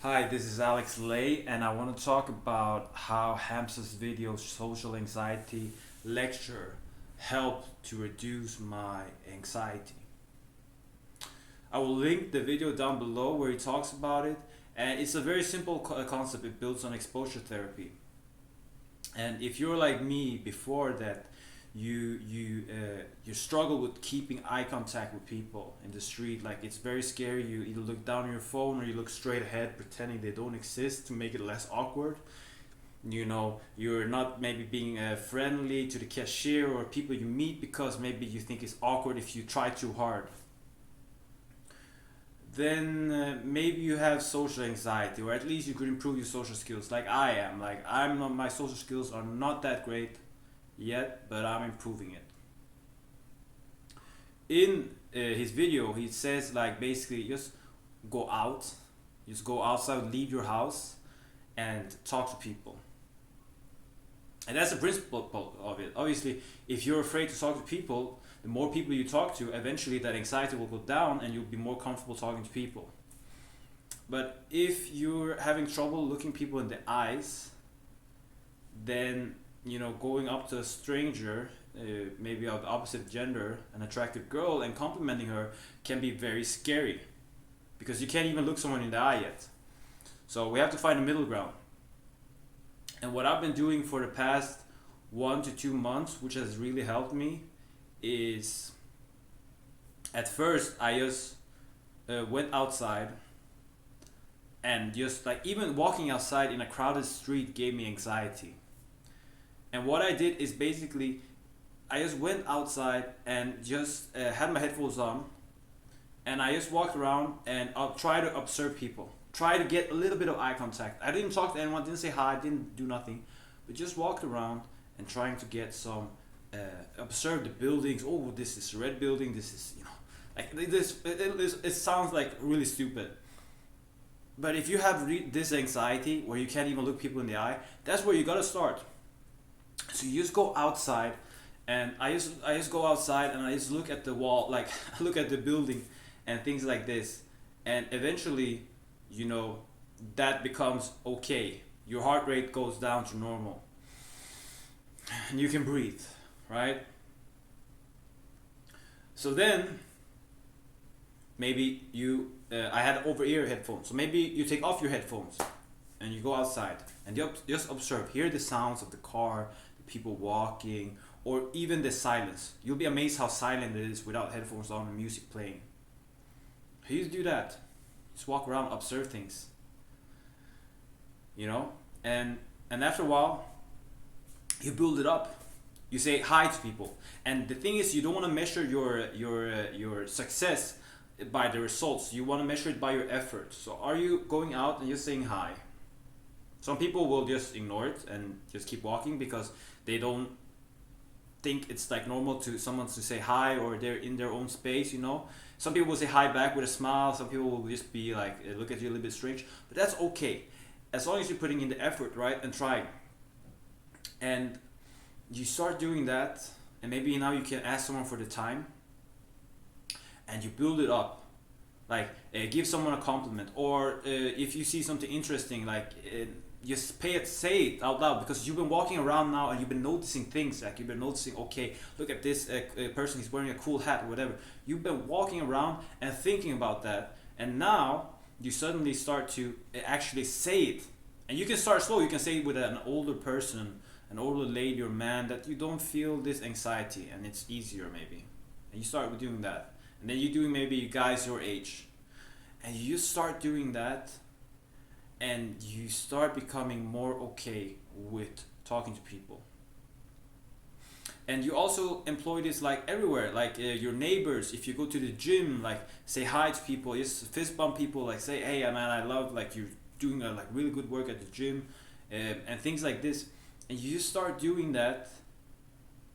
Hi, this is Alex Lay, and I want to talk about how Hamza's video Social Anxiety lecture helped to reduce my anxiety. I will link the video down below where he talks about it, and it's a very simple concept. It builds on exposure therapy. And if you're like me before that, you struggle with keeping eye contact with people in the street. Like it's very scary. You either look down on your phone or you look straight ahead, pretending they don't exist to make it less awkward. You're not maybe being friendly to the cashier or people you meet because maybe you think it's awkward if you try too hard. Then maybe you have social anxiety, or at least you could improve your social skills like I am. Like I'm not, my social skills are not that great yet, but I'm improving it. In his video he says like basically go out just go outside, leave your house, and talk to people. And that's the principle of it. Obviously, if you're afraid to talk to people, the more people you talk to, eventually that anxiety will go down and you'll be more comfortable talking to people. But if you're having trouble looking people in the eyes, then going up to a stranger, maybe of the opposite gender, an attractive girl, and complimenting her can be very scary because you can't even look someone in the eye yet. So we have to find a middle ground. And what I've been doing for the past 1 to 2 months, which has really helped me, is at first I just went outside, and just like even walking outside in a crowded street gave me anxiety. And what I did is basically I just went outside and just had my headphones on, and I just walked around and I'll try to observe people. Try to get a little bit of eye contact. I didn't talk to anyone, didn't say hi, didn't do nothing, but just walked around and trying to get some, observe the buildings. Oh, this is a red building. This is, like this. It sounds like really stupid. But if you have this anxiety where you can't even look people in the eye, that's where you gotta start. So you just go outside, and I just go outside and I just look at the wall, like look at the building and things like this, and eventually, that becomes okay. Your heart rate goes down to normal, and you can breathe, right? So then maybe I had over ear headphones, so maybe you take off your headphones and you go outside and you just observe, hear the sounds of the car, the people walking, or even the silence. You'll be amazed how silent it is without headphones on and music playing. Please do that. Just walk around, observe things. And after a while, you build it up. You say hi to people, and the thing is, you don't want to measure your success by the results. You want to measure it by your effort. So, are you going out and just saying hi? Some people will just ignore it and just keep walking because they don't think it's like normal to someone to say hi, or they're in their own space. Some people will say hi back with a smile. Some people will just be like look at you a little bit strange, but that's okay as long as you're putting in the effort, right, and trying. And you start doing that, and maybe now you can ask someone for the time, and you build it up. Like give someone a compliment, or if you see something interesting, like just say it out loud, because you've been walking around now and you've been noticing things. Like you've been noticing, okay, look at this person, he's wearing a cool hat or whatever. You've been walking around and thinking about that, and now you suddenly start to actually say it. And you can start slow. You can say it with an older person, an older lady or man, that you don't feel this anxiety, and it's easier maybe. And you start with doing that, and then you're doing maybe guys your age, and you start doing that, and you start becoming more okay with talking to people. And you also employ this like everywhere, like your neighbors. If you go to the gym, like say hi to people, just fist bump people, like say, hey man, I love like you're doing a like really good work at the gym, and things like this. And you just start doing that,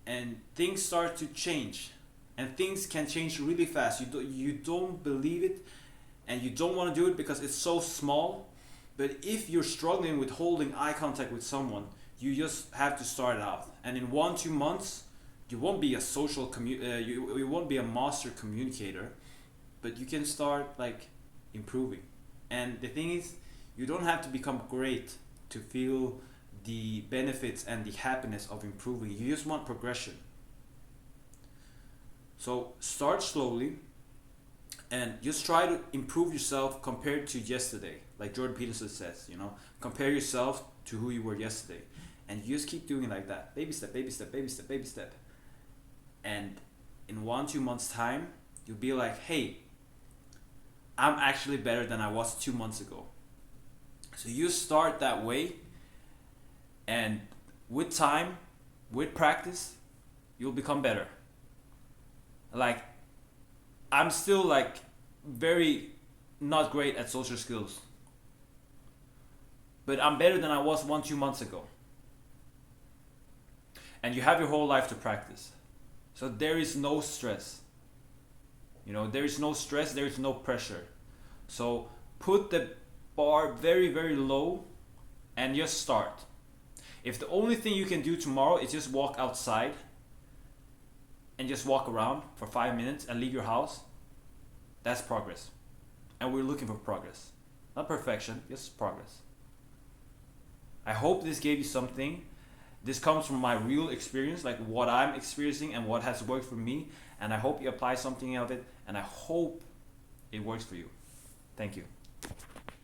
and things start to change, and things can change really fast. You don't believe it, and you don't want to do it because it's so small. But if you're struggling with holding eye contact with someone, you just have to start out. And in 1 2 months, you won't be a you won't be a master communicator, but you can start like improving. And the thing is, You don't have to become great to feel the benefits and the happiness of improving. You just want progression. So start slowly and just try to improve yourself compared to yesterday. Like Jordan Peterson says, compare yourself to who you were yesterday. And you just keep doing it like that. Baby step, baby step, baby step, baby step. And in 1-2 months time, you'll be like, hey, I'm actually better than I was 2 months ago. So you start that way, and with time, with practice, you'll become better. Like, I'm still like very not great at social skills, but I'm better than I was 1-2 months ago. And you have your whole life to practice. So there is no stress. There is no stress, there is no pressure. So put the bar very, very low and just start. If the only thing you can do tomorrow is just walk outside and just walk around for 5 minutes and leave your house, that's progress. And we're looking for progress. Not perfection, just progress. I hope this gave you something. This comes from my real experience, like what I'm experiencing and what has worked for me. And I hope you apply something of it, and I hope it works for you. Thank you.